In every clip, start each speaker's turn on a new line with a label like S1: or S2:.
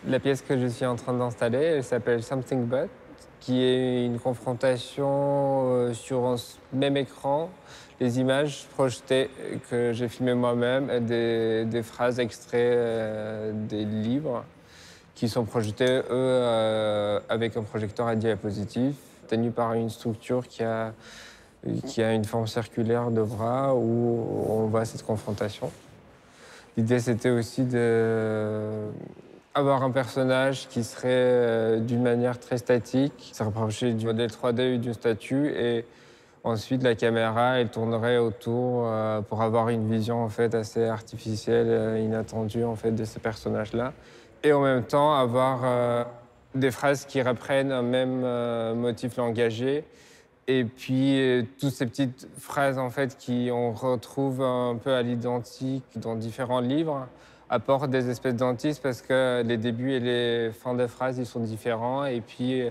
S1: La pièce que je suis en train d'installer, elle s'appelle Something But, qui est une confrontation sur un même écran, les images projetées que j'ai filmées moi-même et des phrases extraits des livres qui sont projetés, eux, avec un projecteur à diapositive, tenu par une structure qui a une forme circulaire de bras où on voit cette confrontation. L'idée, c'était aussi d'avoir un personnage qui serait d'une manière très statique, se rapprocher du modèle 3D ou d'une statue, et ensuite la caméra, elle tournerait autour pour avoir une vision en fait assez artificielle, inattendue en fait de ces personnages-là, et en même temps avoir des phrases qui reprennent un même motif langagier. Et puis, toutes ces petites phrases en fait qu'on retrouve un peu à l'identique dans différents livres apportent des espèces d'antistes parce que les débuts et les fins de phrases, ils sont différents. Et puis,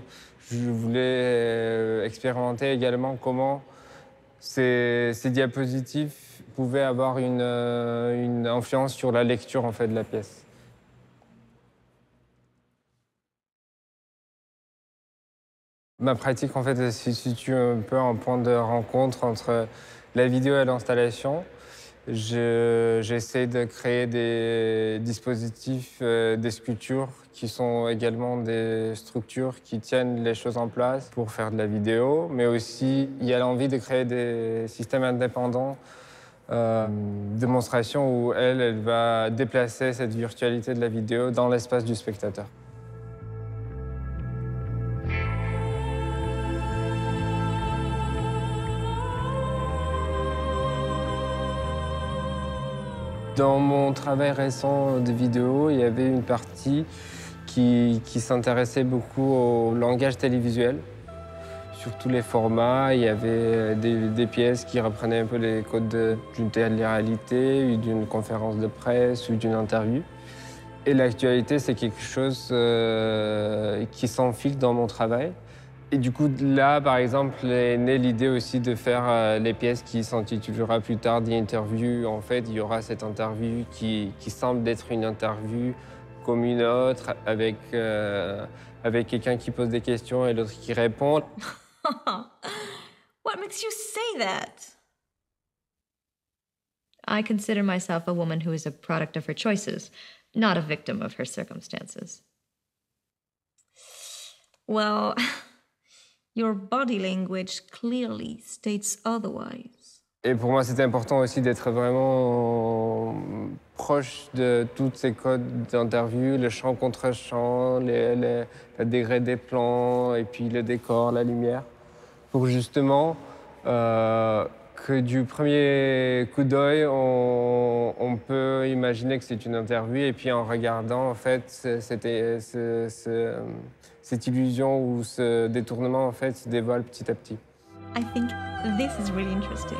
S1: je voulais expérimenter également comment ces diapositives pouvaient avoir une influence sur la lecture en fait de la pièce. Ma pratique, en fait, elle se situe un peu en point de rencontre entre la vidéo et l'installation. J'essaie de créer des dispositifs, des sculptures qui sont également des structures qui tiennent les choses en place pour faire de la vidéo, mais aussi il y a l'envie de créer des systèmes indépendants, démonstration où elle va déplacer cette virtualité de la vidéo dans l'espace du spectateur. Dans mon travail récent de vidéo, il y avait une partie qui s'intéressait beaucoup au langage télévisuel, sur tous les formats. Il y avait des pièces qui reprenaient un peu les codes d'une télé-réalité, ou d'une conférence de presse ou d'une interview. Et l'actualité, c'est quelque chose qui s'enfile dans mon travail. Et du coup, là, par exemple, est née l'idée aussi de faire les pièces qui s'intitulera plus tard The Interview. En fait, il y aura cette interview qui semble être une interview comme une autre, avec quelqu'un qui pose des questions et l'autre qui répond.
S2: What makes you say that? I consider myself a woman who is a product of her choices, not a victim of her circumstances. Well, your body language clearly states otherwise.
S1: Et pour moi, c'était important aussi d'être vraiment proche de tous ces codes d'interview, le chant contre chant, le degré des plans, et puis le décor, la lumière, pour justement que du premier coup d'œil, on peut imaginer que c'est une interview, et puis en regardant, en fait, cette illusion ou ce détournement, en fait, se dévoile petit à petit.
S2: I think this is really interesting.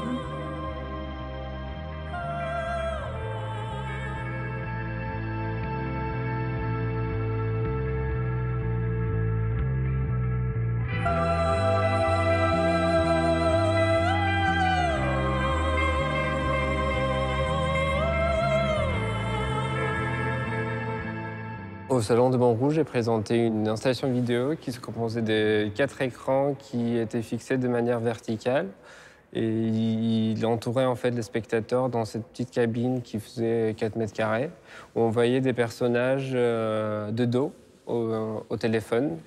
S1: Au Salon de Montrouge, j'ai présenté une installation vidéo qui se composait de 4 écrans qui étaient fixés de manière verticale. Et il entourait en fait les spectateurs dans cette petite cabine qui faisait 4 mètres carrés, où on voyait des personnages de dos au téléphone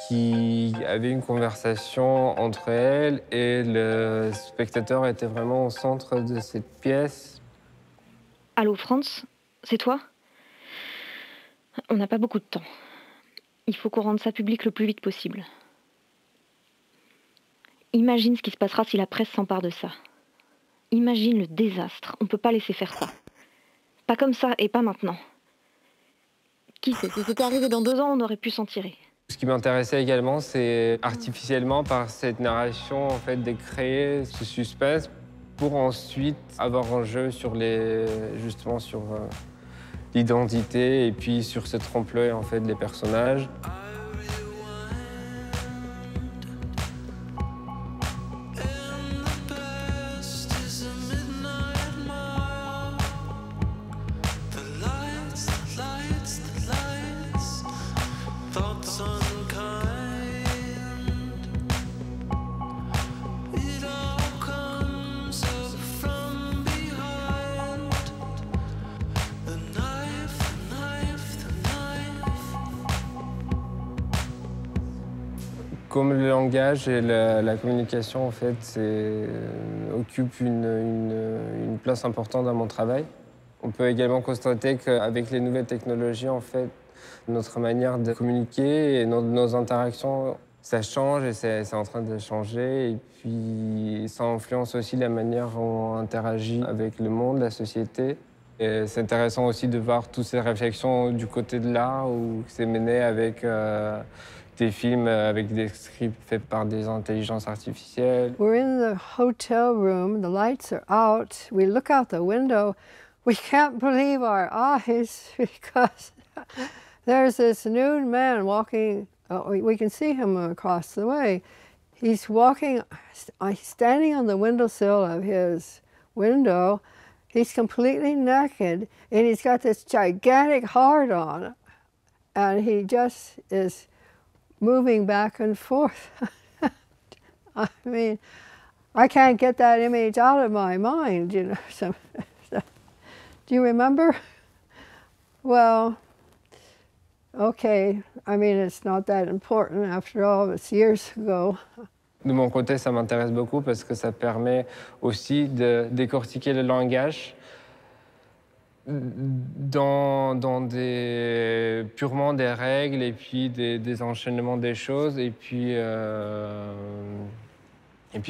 S1: qui avaient une conversation entre elles, et le spectateur était vraiment au centre de cette pièce.
S3: Allô, Franz, c'est toi? On n'a pas beaucoup de temps. Il faut qu'on rende ça public le plus vite possible. Imagine ce qui se passera si la presse s'empare de ça. Imagine le désastre. On ne peut pas laisser faire ça. Pas comme ça et pas maintenant. Qui sait, si c'était arrivé dans 2 ans, on aurait pu s'en tirer.
S1: Ce qui m'intéressait également, c'est artificiellement, par cette narration, en fait, de créer ce suspense pour ensuite avoir un jeu sur justement sur l'identité et puis sur ce trompe-l'œil en fait des personnages. Comme le langage et la communication, en fait, occupe une place importante dans mon travail. On peut également constater qu'avec les nouvelles technologies, en fait, notre manière de communiquer et nos interactions, ça change et c'est en train de changer. Et puis, ça influence aussi la manière dont on interagit avec le monde, la société. Et c'est intéressant aussi de voir toutes ces réflexions du côté de l'art où c'est mené avec des films avec des scripts faits par des intelligences artificielles.
S4: We're in the hotel room, the lights are out, we look out the window, we can't believe our eyes because there's this nude man walking, we can see him across the way. He's walking, standing on the windowsill of his window. He's completely naked and he's got this gigantic heart on and he just is moving back and forth. I mean, I can't get that image out of my mind, you know. So, do you remember? Well, okay, I mean, it's not that important after all, it's years ago.
S1: De mon côté, ça m'intéresse beaucoup parce que ça permet aussi de décortiquer le langage dans purement des règles et puis des enchaînements des choses et puis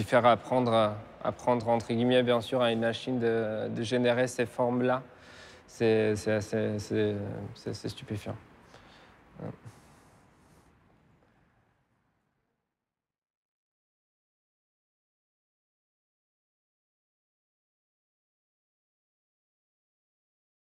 S1: faire apprendre entre guillemets bien sûr à une machine de générer ces formes-là. C'est assez stupéfiant.